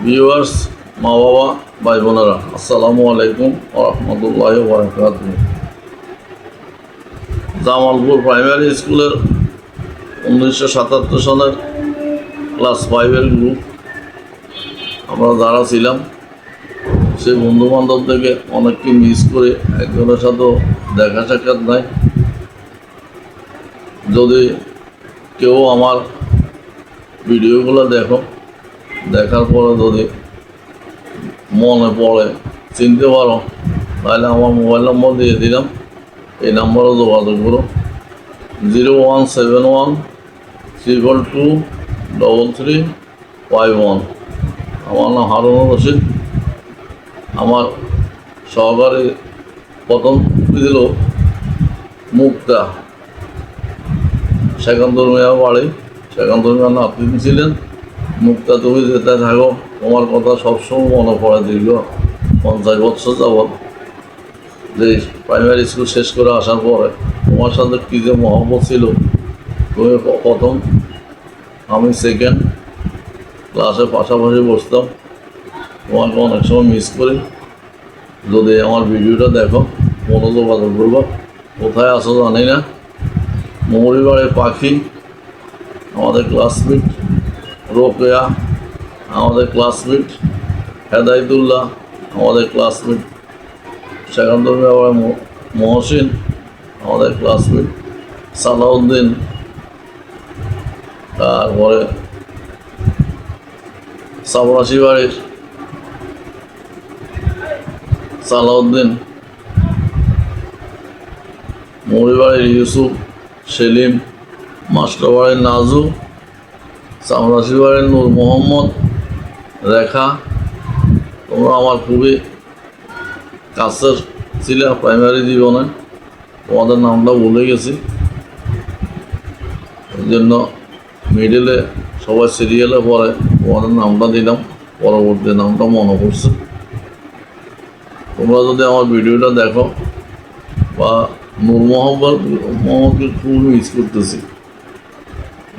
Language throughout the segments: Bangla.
ভিউয়ার্স, মা বাবা, ভাই বোনেরা, আসসালামু আলাইকুম ওয়া রাহমাতুল্লাহি ওয়া বারাকাতুহু। জামালপুর প্রাইমারি স্কুলের 1977 সনের ক্লাস 5-এর গ্রুপ আমরা যারা ছিলাম, সেই বন্ধুবান্ধব থেকে অনেককে মিস করে একজনের সাথেও দেখা সাক্ষাৎ নাই। যদি কেউ আমার ভিডিওগুলো দেখার পরে যদি মনে পড়ে, চিনতে পারো, তাহলে আমার মোবাইল নম্বর দিয়ে দিলাম, এই নম্বরে যোগাযোগ করো। 0171-222-3351। আমার নাম হারুনুর রশিদ। আমার সহকারী প্রথম দিল মুক্তা, সেকান্তর মিয়ার বাড়ি, সেকান্তর মিয়ার নাতি ছিলেন। মুক্তা, তুমি যেতে থাকো, তোমার কথা সবসময় মনে পড়ে। দীর্ঘ 50 বছর যাবৎ যে প্রাইমারি স্কুল শেষ করে আসার পরে তোমার সাথে কী যে মহব্বত ছিল। তুমি প্রথম, আমি সেকেন্ড ক্লাসে পাশাপাশি বসতাম। তোমাকে অনেক সময় মিস করি। যদি আমার ভিডিওটা দেখো, যোগাযোগ করবো। কোথায় আসো জানি না। মৌরিবাড়ির পাখি আমাদের ক্লাসমেট, রোকেয়া আমাদের ক্লাসমেট, হেদায়তুল্লাহ আমাদের ক্লাসমেট, সেকান্তর ব্যাপারে মহসিন আমাদের ক্লাসমেট, সালাউদ্দিন, তারপরে সাবরাশি বাড়ির সালাউদ্দিন, মৌরিবাড়ির ইউসুফ, সেলিম, মাস্টারবাড়ির নাজু, সামরাশি বাড়ির নূর মোহাম্মদ, রেখা। তোমরা আমার খুবই কাছের ছিল প্রাইমারি জীবনে। তোমাদের নামটা ভুলে গেছি, এই জন্য মিডিলে সবাই সিরিয়ালে পরে তোমাদের নামটা দিলাম, পরবর্তী নামটা মনে পড়ছে। তোমরা যদি আমার ভিডিওটা দেখো, বা নূর মোহাম্মদকে খুব মিস করতেছি।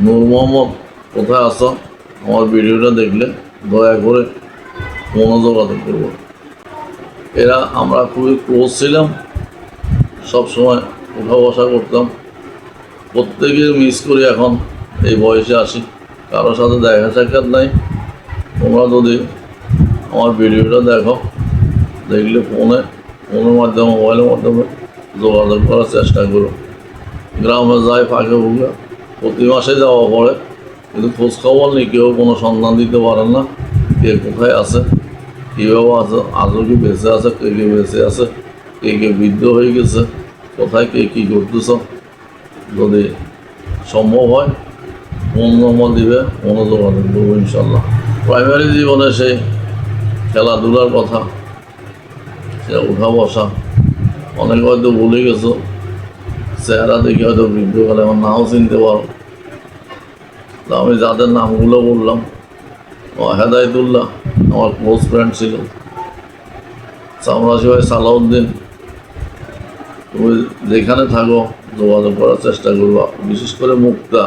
নূর মোহাম্মদ, কোথায় আসো? আমার ভিডিওটা দেখলে দয়া করে যোগাযোগ করবো। এরা আমরা খুবই ক্লোজ ছিলাম, সবসময় উঠা বসা করতাম। প্রত্যেকের মিস করি এখন এই বয়সে আসি, কারোর সাথে দেখা সাক্ষাৎ নাই। তোমরা যদি আমার ভিডিওটা দেখলে ফোনের মাধ্যমে, মোবাইলের মাধ্যমে যোগাযোগ করার চেষ্টা করো। গ্রামে যায় ফাঁকে ফুঁকে, প্রতি মাসে যাওয়া পড়ে, কিন্তু খোঁজখবর নেই, কেউ কোনো সন্ধান দিতে পারেন না কে কোথায় আছে, কীভাবে আছে, আজও কি বেঁচে আছে, কে কে বেঁচে আছে, কে বৃদ্ধ হয়ে গেছে, কোথায় কে কী করতেছ। যদি সম্ভব হয় ফোন নম্বর দিবে, যোগাযোগ করবো ইনশাল্লাহ। প্রাইমারি জীবনে সেই খেলাধুলার কথা, সে উঠা বসা, অনেক হয়তো ভুলে গেছো। চেহারা দেখে হয়তো বৃদ্ধকালে আমার নাও চিনতে পারো। আমি যাদের নামগুলো বললাম, হেদায়তুল্লাহ আমার ক্লোজ ফ্রেন্ড ছিল। সামরাশি ভাই, সালাউদ্দিন, তুমি যেখানে থাকো যোগাযোগ করার চেষ্টা করবা। বিশেষ করে মুক্তা,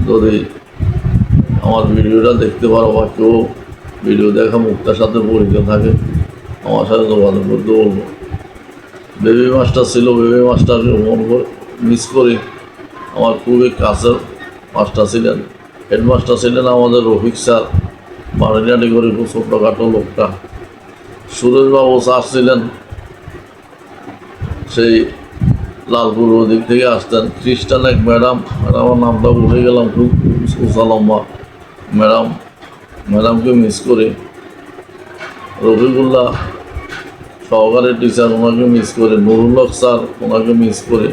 যদি আমার ভিডিওটা দেখতে পারো বা কেউ ভিডিও দেখা মুক্তার সাথে পরিচয় থাকে, আমার সাথে যোগাযোগ করতে বলবো। বেবি মাস্টার ছিল, বেবি মাস্টারকে মিস করি। আমার খুবই কাছের মাস্টার ছিলেন, হেডমাস্টার ছিলেন আমাদের রফিক স্যার, বাড়িনাটি করে খুব ছোট্টখাটো লোকটা। সুরেশবাবু স্যার ছিলেন, সেই লালপুর ওদিক থেকে আসতেন। খ্রিস্টান এক ম্যাডাম, আমার নামটা ভুলে গেলাম, খুব উঁচা লম্বা ম্যাডামকে মিস করি। রফিকুল্লাহ সহকারী টিচার, ওনাকে মিস করি। নুরুল হক স্যার, ওনাকে মিস করি।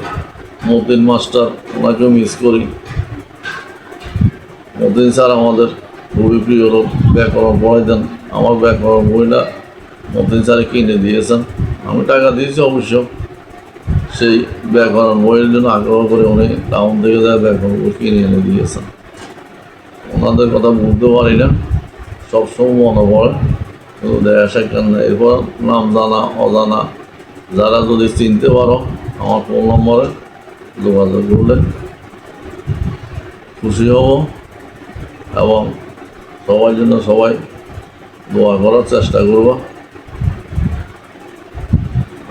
মতিন মাস্টার, ওনাকে মিস করি। মতিন স্যার আমাদের খুবই প্রিয় লোক, ব্যাকরণ পড়াইতেন। আমার ব্যাকরণ বইটা মতিন স্যারে কিনে দিয়েছেন, আমি টাকা দিয়েছি অবশ্য। সেই ব্যাকরণ বইয়ের জন্য আগ্রহ করে উনি টাউন থেকে যায় ব্যাকরণ বই কিনে এনে দিয়েছেন। ওনাদের কথা বলতে পারি না, সবসময় মনে পড়ে, কিন্তু দেখা সাক্ষাৎ নেই। এরপর নাম জানা অজানা যারা যদি চিনতে পারো, আমার ফোন নম্বরে যোগাযোগ করলে খুশি হব। এবং সবার জন্য সবাই দোয়া করার চেষ্টা করবা।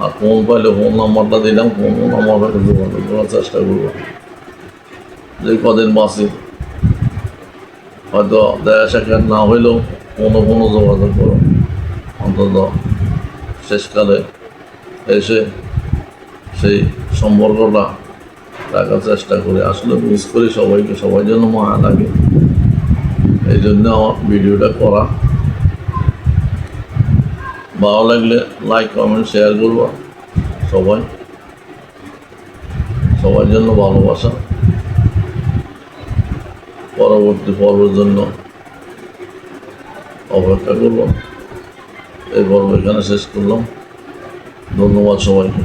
আর ফোন পাইলে ফোন নাম্বারটা দিলাম, ফোন নাম্বারটা যোগাযোগ করার চেষ্টা করবো। যে কদিন বাঁচি হয়তো দেখা সাক্ষাৎ না হইলেও কোনো যোগাযোগ করো, অন্তত শেষকালে এসে সেই সম্পর্কটা রাখার চেষ্টা করি। আসলে মিস করি সবাইকে, সবার জন্য মায়া লাগে, এই জন্য আমার ভিডিওটা করা। ভালো লাগলে লাইক কমেন্ট শেয়ার করবো। সবার জন্য ভালোবাসা। পরবর্তী পর্বের জন্য অপেক্ষা করব। এই পর্ব এখানে শেষ করলাম। ধন্যবাদ সবাইকে।